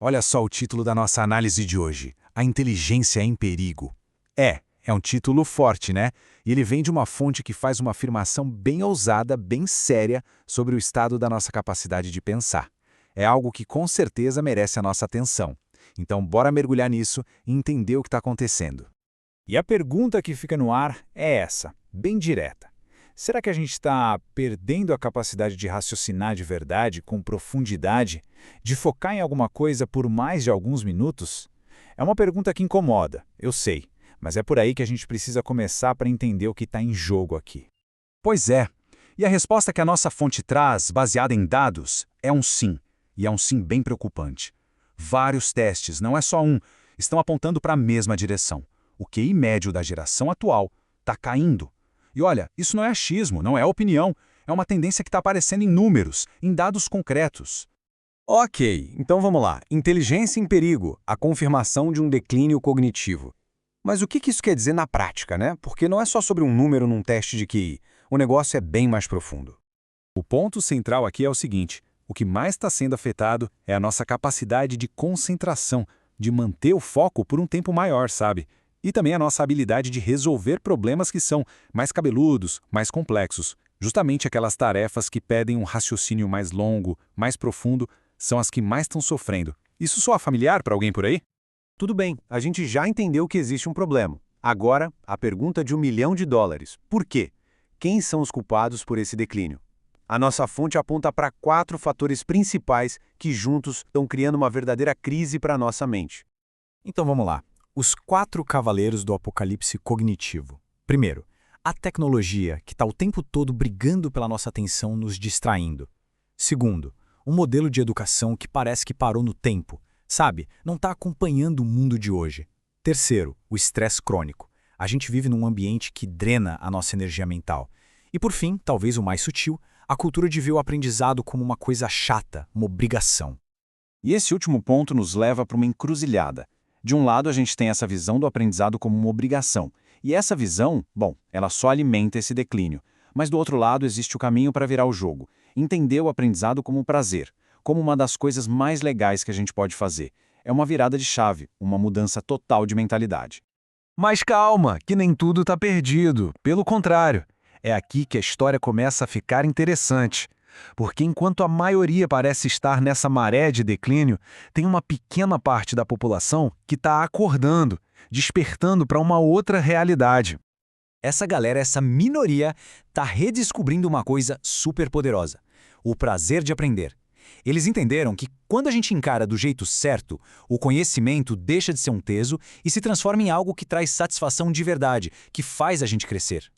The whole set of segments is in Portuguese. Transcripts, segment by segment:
Olha só o título da nossa análise de hoje: A inteligência em perigo. É um título forte, né? E ele vem de uma fonte que faz uma afirmação bem ousada, bem séria, sobre o estado da nossa capacidade de pensar. É algo que com certeza merece a nossa atenção. Então, bora mergulhar nisso e entender o que está acontecendo. E a pergunta que fica no ar é essa, bem direta. Será que a gente está perdendo a capacidade de raciocinar de verdade, com profundidade, de focar em alguma coisa por mais de alguns minutos? É uma pergunta que incomoda, eu sei, mas é por aí que a gente precisa começar para entender o que está em jogo aqui. Pois é. E a resposta que a nossa fonte traz, baseada em dados, é um sim. E é um sim bem preocupante. Vários testes, não é só um, estão apontando para a mesma direção. O QI médio da geração atual está caindo. E olha, isso não é achismo, não é opinião, é uma tendência que está aparecendo em números, em dados concretos. Ok, então vamos lá. Inteligência em perigo, a confirmação de um declínio cognitivo. Mas o que isso quer dizer na prática, né? Porque não é só sobre um número num teste de QI. O negócio é bem mais profundo. O ponto central aqui é o seguinte: o que mais está sendo afetado é a nossa capacidade de concentração, de manter o foco por um tempo maior, sabe? E também a nossa habilidade de resolver problemas que são mais cabeludos, mais complexos. Justamente aquelas tarefas que pedem um raciocínio mais longo, mais profundo, são as que mais estão sofrendo. Isso soa familiar para alguém por aí? Tudo bem, a gente já entendeu que existe um problema. Agora, a pergunta de $1 milhão. Por quê? Quem são os culpados por esse declínio? A nossa fonte aponta para 4 fatores principais que juntos estão criando uma verdadeira crise para a nossa mente. Então vamos lá. Os 4 cavaleiros do apocalipse cognitivo. Primeiro, a tecnologia que está o tempo todo brigando pela nossa atenção, nos distraindo. Segundo, um modelo de educação que parece que parou no tempo, sabe? Não está acompanhando o mundo de hoje. Terceiro, o estresse crônico. A gente vive num ambiente que drena a nossa energia mental. E por fim, talvez o mais sutil, a cultura de ver o aprendizado como uma coisa chata, uma obrigação. E esse último ponto nos leva para uma encruzilhada. De um lado, a gente tem essa visão do aprendizado como uma obrigação. E essa visão, bom, ela só alimenta esse declínio. Mas do outro lado existe o caminho para virar o jogo. Entender o aprendizado como um prazer, como uma das coisas mais legais que a gente pode fazer. É uma virada de chave, uma mudança total de mentalidade. Mas calma, que nem tudo está perdido. Pelo contrário, é aqui que a história começa a ficar interessante. Porque enquanto a maioria parece estar nessa maré de declínio, tem uma pequena parte da população que está acordando, despertando para uma outra realidade. Essa galera, essa minoria, está redescobrindo uma coisa super poderosa: o prazer de aprender. Eles entenderam que quando a gente encara do jeito certo, o conhecimento deixa de ser um peso e se transforma em algo que traz satisfação de verdade, que faz a gente crescer.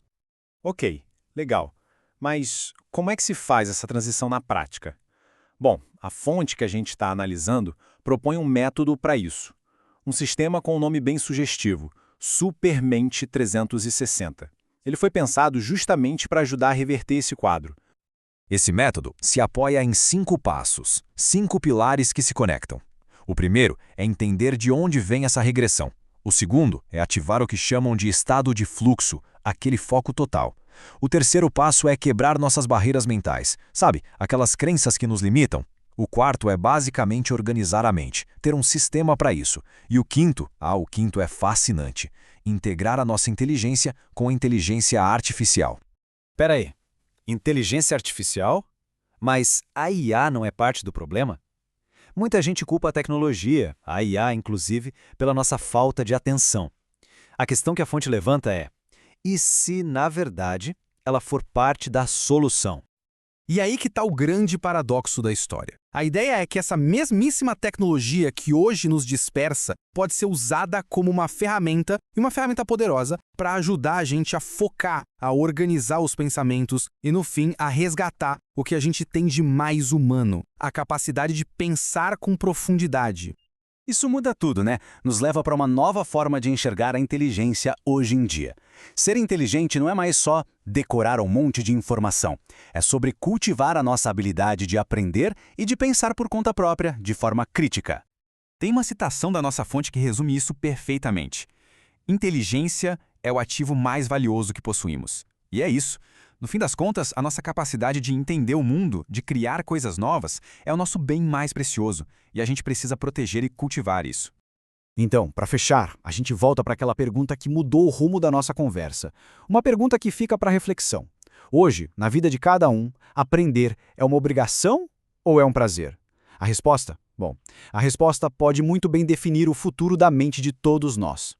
Ok, legal. Mas como é que se faz essa transição na prática? Bom, a fonte que a gente está analisando propõe um método para isso. Um sistema com um nome bem sugestivo, Supermente 360. Ele foi pensado justamente para ajudar a reverter esse quadro. Esse método se apoia em 5 passos, 5 pilares que se conectam. O primeiro é entender de onde vem essa regressão. O segundo é ativar o que chamam de estado de fluxo, aquele foco total. O terceiro passo é quebrar nossas barreiras mentais, sabe, aquelas crenças que nos limitam. O quarto é basicamente organizar a mente, ter um sistema para isso. E o quinto é fascinante: integrar a nossa inteligência com a inteligência artificial. Espera aí, inteligência artificial? Mas a IA não é parte do problema? Muita gente culpa a tecnologia, a IA inclusive, pela nossa falta de atenção. A questão que a fonte levanta é: e se, na verdade, ela for parte da solução? E aí que está o grande paradoxo da história. A ideia é que essa mesmíssima tecnologia que hoje nos dispersa pode ser usada como uma ferramenta, e uma ferramenta poderosa, para ajudar a gente a focar, a organizar os pensamentos e, no fim, a resgatar o que a gente tem de mais humano, a capacidade de pensar com profundidade. Isso muda tudo, né? Nos leva para uma nova forma de enxergar a inteligência hoje em dia. Ser inteligente não é mais só decorar um monte de informação. É sobre cultivar a nossa habilidade de aprender e de pensar por conta própria, de forma crítica. Tem uma citação da nossa fonte que resume isso perfeitamente. Inteligência é o ativo mais valioso que possuímos. E é isso. No fim das contas, a nossa capacidade de entender o mundo, de criar coisas novas, é o nosso bem mais precioso, e a gente precisa proteger e cultivar isso. Então, para fechar, a gente volta para aquela pergunta que mudou o rumo da nossa conversa. Uma pergunta que fica para reflexão. Hoje, na vida de cada um, aprender é uma obrigação ou é um prazer? A resposta? Bom, a resposta pode muito bem definir o futuro da mente de todos nós.